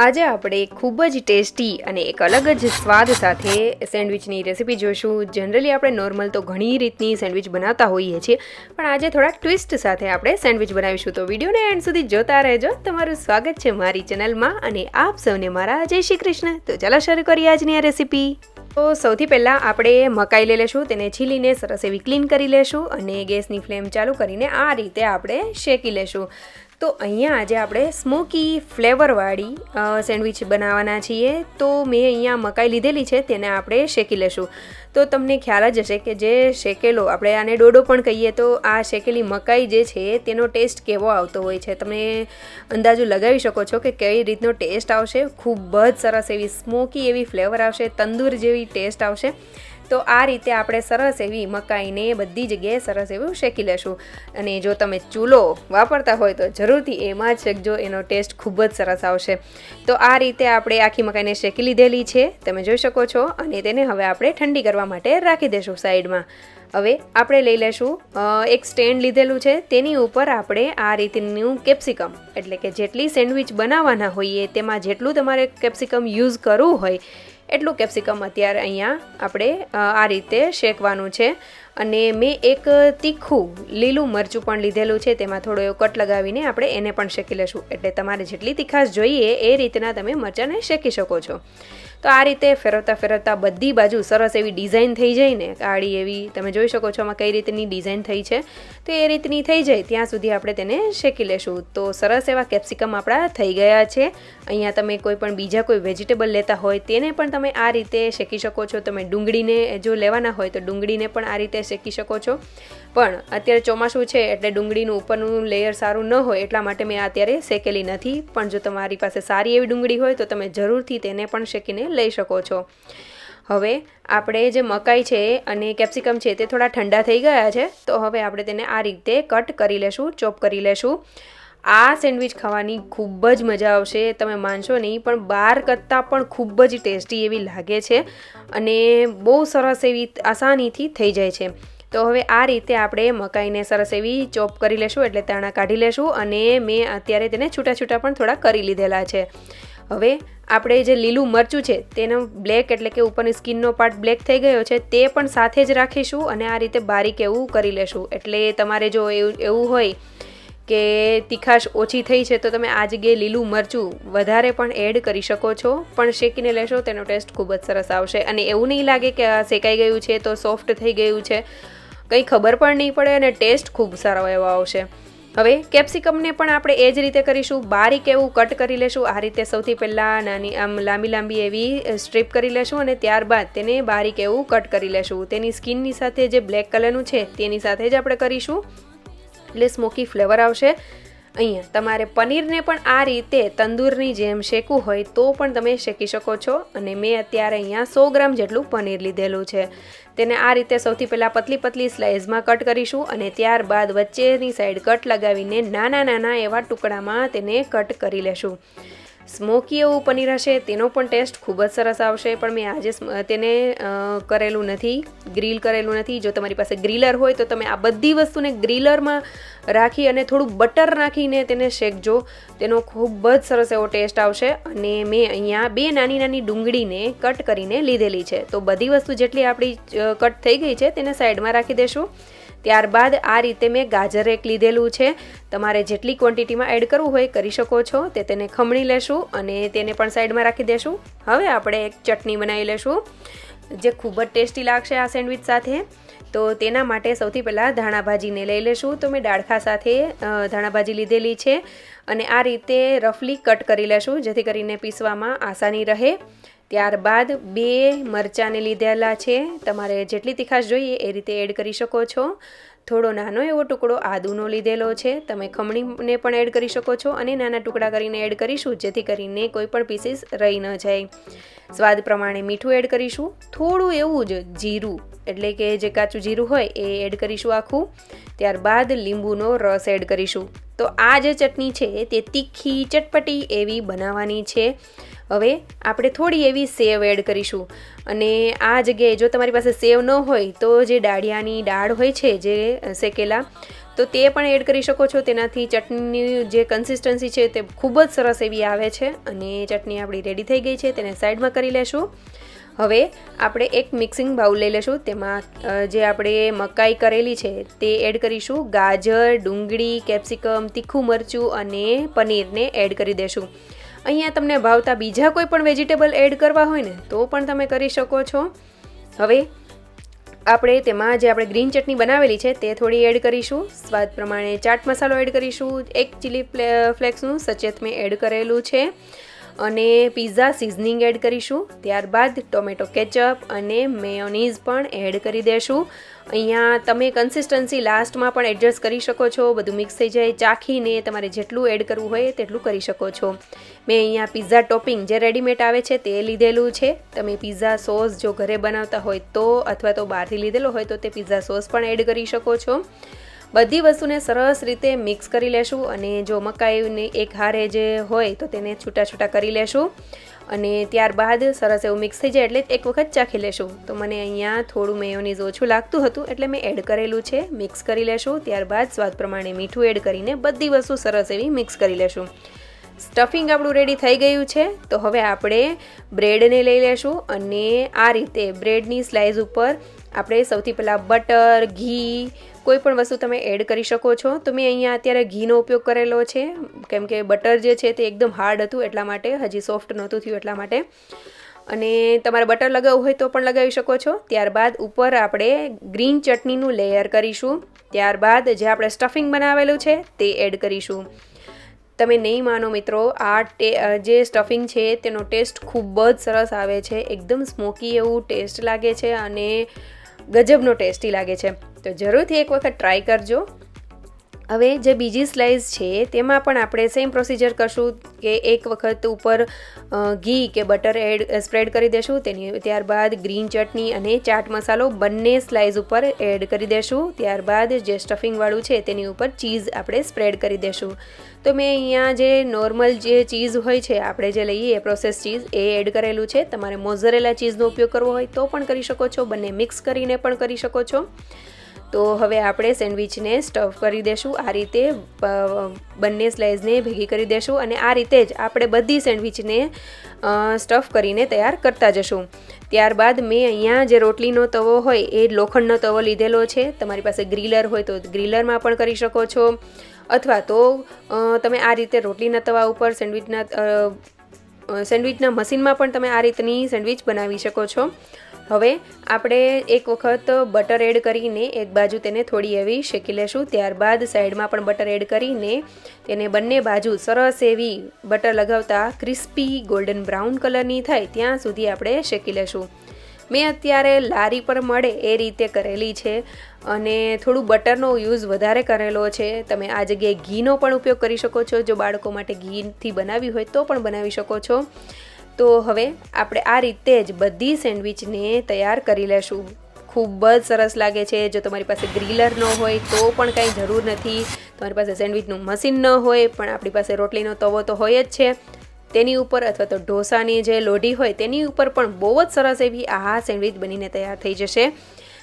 આજે આપણે ખૂબ જ ટેસ્ટી અને એક અલગ જ સ્વાદ સાથે સેન્ડવિચની રેસીપી જોઈશું। જનરલી આપણે નોર્મલ તો ઘણી રીતની સેન્ડવિચ બનાવતા હોઈએ છીએ, પણ આજે થોડાક ટ્વિસ્ટ સાથે આપણે સેન્ડવિચ બનાવીશું। તો વિડીયોને એન્ડ સુધી જોતા રહેજો। તમારું સ્વાગત છે મારી ચેનલમાં અને આપ સૌને મારા જય શ્રી કૃષ્ણ। તો ચાલો શરૂ કરીએ આજની આ રેસીપી। તો સૌથી પહેલાં આપણે મકાઈ લઈ લેશું, તેને છીલીને સરસ એવી ક્લીન કરી લેશું અને ગેસની ફ્લેમ ચાલુ કરીને આ રીતે આપણે શેકી લેશું। તો અહીંયા આજે આપણે સ્મોકી ફ્લેવરવાળી સેન્ડવિચ બનાવવાના છીએ। તો મેં અહીંયા મકાઈ લીધેલી છે, તેને આપણે શેકી લેશું। તો તમને ખ્યાલ જ હશે કે જે શેકેલો, આપણે આને ડોડો પણ કહીએ, તો આ શેકેલી મકાઈ જે છે તેનો ટેસ્ટ કેવો આવતો હોય છે તમે અંદાજો લગાવી શકો છો કે કઈ રીતનો ટેસ્ટ આવશે। ખૂબ જ સરસ એવી સ્મોકી એવી ફ્લેવર આવશે, તંદૂર જેવી ટેસ્ટ આવશે। તો આ રીતે આપણે સરસ એવી મકાઈને બધી જગ્યાએ સરસ એવું શેકી લેશું। અને જો તમે ચૂલો વાપરતા હોય તો જરૂરથી એમાં જ શેકજો, એનો ટેસ્ટ ખૂબ જ સરસ આવશે। તો આ રીતે આપણે આખી મકાઈને શેકી લીધેલી છે, તમે જોઈ શકો છો। અને તેને હવે આપણે ઠંડી કરવા માટે રાખી દઈશું સાઈડમાં। હવે આપણે લઈ લેશું એક સ્ટેન્ડ લીધેલું છે, તેની ઉપર આપણે આ રીતનું કેપ્સિકમ, એટલે કે જેટલી સેન્ડવિચ બનાવવાના હોઈએ તેમાં જેટલું તમારે કેપ્સિકમ યુઝ કરવું હોય એટલું કેપ્સિકમ અત્યારે અહીંયા આપણે આ રીતે શેકવાનું છે। અને મેં એક તીખું લીલું મરચું પણ લીધેલું છે, તેમાં થોડો એવો કટ લગાવીને આપણે એને પણ શેકી લેશું। એટલે તમારે જેટલી તીખાશ જોઈએ એ રીતના તમે મરચાંને શેકી શકો છો। તો આ રીતે ફેરવતા ફેરવતા બધી બાજુ સરસ એવી ડિઝાઇન થઈ જાય ને, કાળી એવી તમે જોઈ શકો છો આમાં કઈ રીતની ડિઝાઇન થઈ છે, તો એ રીતની થઈ જાય ત્યાં સુધી આપણે તેને શેકી લેશું। તો સરસ એવા કેપ્સિકમ આપણા થઈ ગયા છે। અહીંયા તમે કોઈ પણ બીજા કોઈ વેજીટેબલ લેતા હોય તેને પણ તમે આ રીતે શેકી શકો છો। તમે ડુંગળીને જો લેવાના હોય તો ડુંગળીને પણ આ રીતે શેકી શકો છો, પણ અત્યારે ચોમાસું છે એટલે ડુંગળીનું ઉપરનું લેયર સારું ન હોય એટલા માટે મેં અત્યારે શેકેલી નથી। પણ જો તમારી પાસે સારી એવી ડુંગળી હોય તો તમે જરૂરથી તેને પણ શેકીને લઈ શકો છો। હવે આપણે જે મકાઈ છે અને કેપ્સિકમ છે તે થોડા ઠંડા થઈ ગયા છે, તો હવે આપણે તેને આ રીતે કટ કરી લેશું, ચોપ કરી લેશું। આ સેન્ડવિચ ખાવાની ખૂબ જ મજા આવશે, તમે માનશો નહીં, પણ બહાર કરતાં પણ ખૂબ જ ટેસ્ટી એવી લાગે છે અને બહુ સરસ એવી આસાનીથી થઈ જાય છે। તો હવે આ રીતે આપણે મકાઈને સરસ એવી ચોપ કરી લેશું, એટલે દાણા કાઢી લેશું। અને મેં અત્યારે તેને છૂટા છૂટા પણ થોડા કરી લીધેલા છે। હવે આપણે જે લીલું મરચું છે તેનો બ્લેક, એટલે કે ઉપરની સ્કિનનો પાર્ટ બ્લેક થઈ ગયો છે, તે પણ સાથે જ રાખીશું અને આ રીતે બારીક એવું કરી લેશું। એટલે તમારે જો એવું હોય કે તીખાશ ઓછી થઈ છે તો તમે આ જગ્યાએ લીલું મરચું વધારે પણ એડ કરી શકો છો, પણ શેકીને લેશો તેનો ટેસ્ટ ખૂબ જ સરસ આવશે। અને એવું નહીં લાગે કે આ શેકાઈ ગયું છે તો સોફ્ટ થઈ ગયું છે, કંઈ ખબર પણ નહીં પડે અને ટેસ્ટ ખૂબ સારો એવો આવશે। હવે કેપ્સિકમને પણ આપણે એ જ રીતે કરીશું, બારીક એવું કટ કરી લેશું। આ રીતે સૌથી પહેલાં નાની આમ લાંબી લાંબી એવી સ્ટ્રીપ કરી લેશું અને ત્યારબાદ તેને બારીક એવું કટ કરી લેશું। તેની સ્કિનની સાથે જે બ્લેક કલરનું છે તેની સાથે જ આપણે કરીશું, એટલે સ્મોકી ફ્લેવર આવશે। અહીંયા તમારે પનીરને પણ આ રીતે તંદૂરની જેમ શેકવું હોય તો પણ તમે શેકી શકો છો। અને મેં અત્યારે અહીંયા 100 ગ્રામ જેટલું પનીર લીધેલું છે, તેને આ રીતે સૌથી પહેલાં પતલી પતલી સ્લાઇસમાં કટ કરીશું અને ત્યારબાદ વચ્ચેની સાઈડ કટ લગાવીને નાના નાના એવા ટુકડામાં તેને કટ કરી લેશું। સ્મોકી એવું પનીર હશે તેનો પણ ટેસ્ટ ખૂબ જ સરસ આવશે, પણ મેં આજે તેને કરેલું નથી, ગ્રીલ કરેલું નથી। જો તમારી પાસે ગ્રીલર હોય તો તમે આ બધી વસ્તુને ગ્રીલરમાં રાખી અને થોડું બટર નાખીને તેને શેકજો, તેનો ખૂબ જ સરસ એવો ટેસ્ટ આવશે। અને મેં અહીંયા 2 નાની નાની ડુંગળીને કટ કરીને લીધેલી છે, તો બધી વસ્તુ જેટલી આપણી કટ થઈ ગઈ છે તેને સાઈડમાં રાખી દેશું। ત્યારબાદ આ રીતે મેં ગાજર એક લીધેલું છે, તમારે જેટલી ક્વોન્ટિટીમાં એડ કરવું હોય કરી શકો છો। તેને ખમણી લેશું અને તેને પણ સાઈડમાં રાખી દેશું। હવે આપણે એક ચટણી બનાવી લેશું જે ખૂબ જ ટેસ્ટી લાગશે આ સેન્ડવિચ સાથે। તો તેના માટે સૌથી પહેલાં ધાણા ભાજીને લઈ લેશું। તો મેં ડાળખા સાથે ધાણા ભાજી લીધેલી છે અને આ રીતે રફલી કટ કરી લેશું જેથી કરીને પીસવામાં આસાની રહે। ત્યારબાદ 2 મરચાંને લીધેલા છે, તમારે જેટલી તીખાશ જોઈએ એ રીતે એડ કરી શકો છો। થોડો નાનો એવો ટુકડો આદુનો લીધેલો છે, તમે ખમણીને પણ એડ કરી શકો છો અને નાના ટુકડા કરીને એડ કરીશું જેથી કરીને કોઈ પણ પીસીસ રહી ન જાય। સ્વાદ પ્રમાણે મીઠું એડ કરીશું, થોડું એવું જ જીરું, એટલે કે જે કાચું જીરું હોય એ એડ કરીશું આખું। ત્યારબાદ લીંબુનો રસ એડ કરીશું। તો આ જે ચટણી છે તે તીખી ચટપટી એવી બનાવવાની છે હવે આપણે થોડી એવી સેવ એડ કરીશું અને આ જગ્યાએ જો તમારી પાસે સેવ ન હોય તો જે દાળિયાની દાળ હોય છે જે શેકેલા તો તે પણ એડ કરી શકો છો. તેનાથી ચટણીની જે કન્સિસ્ટન્સી છે તે ખૂબ જ સરસ એવી આવે છે. અને ચટણી આપણી રેડી થઈ ગઈ છે, તેને સાઈડમાં કરી લેશું. હવે આપણે એક મિક્સિંગ બાઉલ લઈ લેશું. તેમાં જે આપણે મકાઈ કરેલી છે તે એડ કરીશું. ગાજર, ડુંગળી, કેપ્સિકમ, તીખું મરચું અને પનીરને એડ કરી દેશું. અહીંયા તમને ભાવતા બીજા કોઈ પણ વેજીટેબલ એડ કરવા હોય ને તો પણ તમે કરી શકો છો. હવે આપણે તેમાં જે આપણે ગ્રીન ચટણી બનાવેલી છે તે થોડી એડ કરીશું. સ્વાદ પ્રમાણે ચાટ મસાલો એડ કરીશું. 1 ચીલી ફ્લેક્સનું સચેત મેં એડ કરેલું છે અને પિઝા સિઝનિંગ એડ કરીશું. ત્યારબાદ ટોમેટો કેચઅપ અને મેયોનીઝ પણ એડ કરી દેશું. અહીંયા તમે કન્સિસ્ટન્સી લાસ્ટમાં પણ એડજસ્ટ કરી શકો છો. બધું મિક્સ થઈ જાય ચાખીને તમારે જેટલું એડ કરવું હોય તેટલું કરી શકો છો. મેં અહીંયા પિઝા ટોપિંગ જે રેડીમેડ આવે છે તે લીધેલું છે. તમે પિઝા સોસ જો ઘરે બનાવતા હોય તો અથવા તો બહારથી લીધેલો હોય તો તે પિઝા સોસ પણ એડ કરી શકો છો. બધી વસ્તુને સરસ રીતે મિક્સ કરી લેશું અને જો મકાઈને એક હારે જે હોય તો તેને છૂટા છૂટા કરી લેશું અને ત્યારબાદ સરસ એવું મિક્સ થઈ જાય એટલે એક વખત ચાખી લેશું. તો મને અહીંયા થોડું મેયોનીઝ ઓછું લાગતું હતું એટલે મેં એડ કરેલું છે. મિક્સ કરી લેશું. ત્યારબાદ સ્વાદ પ્રમાણે મીઠું એડ કરીને બધી વસ્તુ સરસ એવી મિક્સ કરી લેશું. સ્ટફિંગ આપણું રેડી થઈ ગયું છે. તો હવે આપણે બ્રેડને લઈ લેશું અને આ રીતે બ્રેડની સ્લાઇસ ઉપર આપણે સૌથી પહેલાં બટર, ઘી, કોઈ પણ વસ્તુ તમે એડ કરી શકો છો. તો મેં અહીંયા અત્યારે ઘીનો ઉપયોગ કરેલો છે કેમ કે બટર જે છે તે એકદમ હાર્ડ હતું એટલા માટે, હજી સોફ્ટ નહોતું થયું એટલા માટે. અને તમારે બટર લગાવવું હોય તો પણ લગાવી શકો છો. ત્યારબાદ ઉપર આપણે ગ્રીન ચટણીનું લેયર કરીશું. ત્યારબાદ જે આપણે સ્ટફિંગ બનાવેલું છે તે એડ કરીશું. તમે નહીં માનો મિત્રો, આ જે સ્ટફિંગ છે તેનો ટેસ્ટ ખૂબ જ સરસ આવે છે. એકદમ સ્મોકી એવું ટેસ્ટ લાગે છે અને ગજબનો ટેસ્ટી લાગે છે. તો જરૂરથી એક વખત ટ્રાય કરજો. હવે જે બીજી સ્લાઇસ છે તેમાં પણ આપણે સેમ પ્રોસિજર કરશું કે એક વખત ઉપર ઘી કે બટર સ્પ્રેડ કરી દેશું. ત્યારબાદ ગ્રીન ચટણી અને ચાટ મસાલો બંને સ્લાઇસ ઉપર એડ કરી દેશું. ત્યારબાદ જે સ્ટફિંગવાળું છે તેની ઉપર ચીઝ આપણે સ્પ્રેડ કરી દેશું. તો મેં અહીંયા જે નોર્મલ જે ચીઝ હોય છે આપણે જે લઈએ પ્રોસેસ ચીઝ એ એડ કરેલું છે. તમારે મોઝરેલા ચીઝનો ઉપયોગ કરવો હોય તો પણ કરી શકો છો. બંને મિક્સ કરીને પણ કરી શકો છો. તો હવે આપણે સેન્ડવિચને સ્ટફ કરી દેશું. આ રીતે બંને સ્લાઇસને ભેગી કરી દેશું અને આ રીતે જ આપણે બધી સેન્ડવિચને સ્ટફ કરીને તૈયાર કરતા જશું. ત્યારબાદ મેં અહીંયા જે રોટલીનો તવો હોય એ લોખંડનો તવો લીધેલો છે. તમારી પાસે ગ્રીલર હોય તો ગ્રીલરમાં પણ કરી શકો છો અથવા તો તમે આ રીતે રોટલીના તવા ઉપર સેન્ડવિચના મશીનમાં પણ તમે આ રીતની સેન્ડવિચ બનાવી શકો છો. હવે આપણે એક વખત બટર એડ કરીને એક બાજુ તેને થોડી એવી શેકી લેશું. ત્યારબાદ સાઈડમાં પણ બટર એડ કરીને તેને બંને બાજુ સરસ એવી બટર લગાવતા ક્રિસ્પી ગોલ્ડન બ્રાઉન કલરની થાય ત્યાં સુધી આપણે શેકી લેશું. મેં અત્યારે લારી પર મળે એ રીતે કરેલી છે અને થોડું બટરનો યુઝ વધારે કરેલો છે. તમે આ જગ્યાએ ઘીનો પણ ઉપયોગ કરી શકો છો. જો બાળકો માટે ઘીથી બનાવી હોય તો પણ બનાવી શકો છો. તો હવે આપણે આ રીતે જ બધી સેન્ડવિચને તૈયાર કરી લેશું. ખૂબ જ સરસ લાગે છે. જો તમારી પાસે ગ્રીલર ન હોય તો પણ કાંઈ જરૂર નથી. તમારી પાસે સેન્ડવિચનું મશીન ન હોય પણ આપણી પાસે રોટલીનો તવો તો હોય જ છે તેની ઉપર અથવા તો ઢોસાની જે લોઢી હોય તેની ઉપર પણ બહુ જ સરસ એવી આ સેન્ડવિચ બનીને તૈયાર થઈ જશે.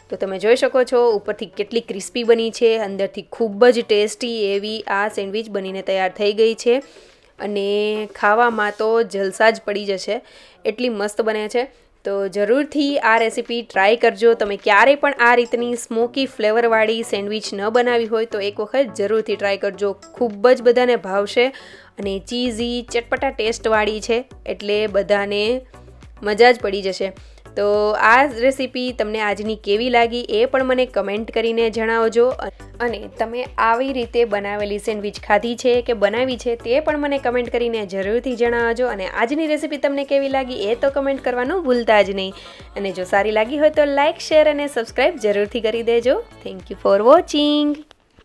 તો તમે જોઈ શકો છો ઉપરથી કેટલી ક્રિસ્પી બની છે, અંદરથી ખૂબ જ ટેસ્ટી એવી આ સેન્ડવિચ બનીને તૈયાર થઈ ગઈ છે અને ખાવામાં તો જલસા જ પડી જશે એટલી મસ્ત બને છે. તો જરૂરથી આ રેસીપી ટ્રાય કરજો. તમે ક્યારેય પણ આ રીતની સ્મોકી ફ્લેવરવાળી સેન્ડવિચ ન બનાવી હોય તો એક વખત જરૂરથી ટ્રાય કરજો. ખૂબ જ બધાને ભાવશે અને ચીઝી ચટપટા ટેસ્ટવાળી છે એટલે બધાને મજા જ પડી જશે. તો આ રેસીપી તમને આજની કેવી લાગી એ પણ મને કમેન્ટ કરીને જણાવજો અને તમે આવી રીતે બનાવેલી સેન્ડવિચ ખાધી છે કે બનાવી છે તે પણ મને કમેન્ટ કરીને જરૂરથી જણાવજો. અને આજની રેસીપી તમને કેવી લાગી એ તો કમેન્ટ કરવાનું ભૂલતા જ નહીં. અને જો સારી લાગી હોય તો લાઇક, શેર અને સબસ્ક્રાઈબ જરૂરથી કરી દેજો. Thank you for watching.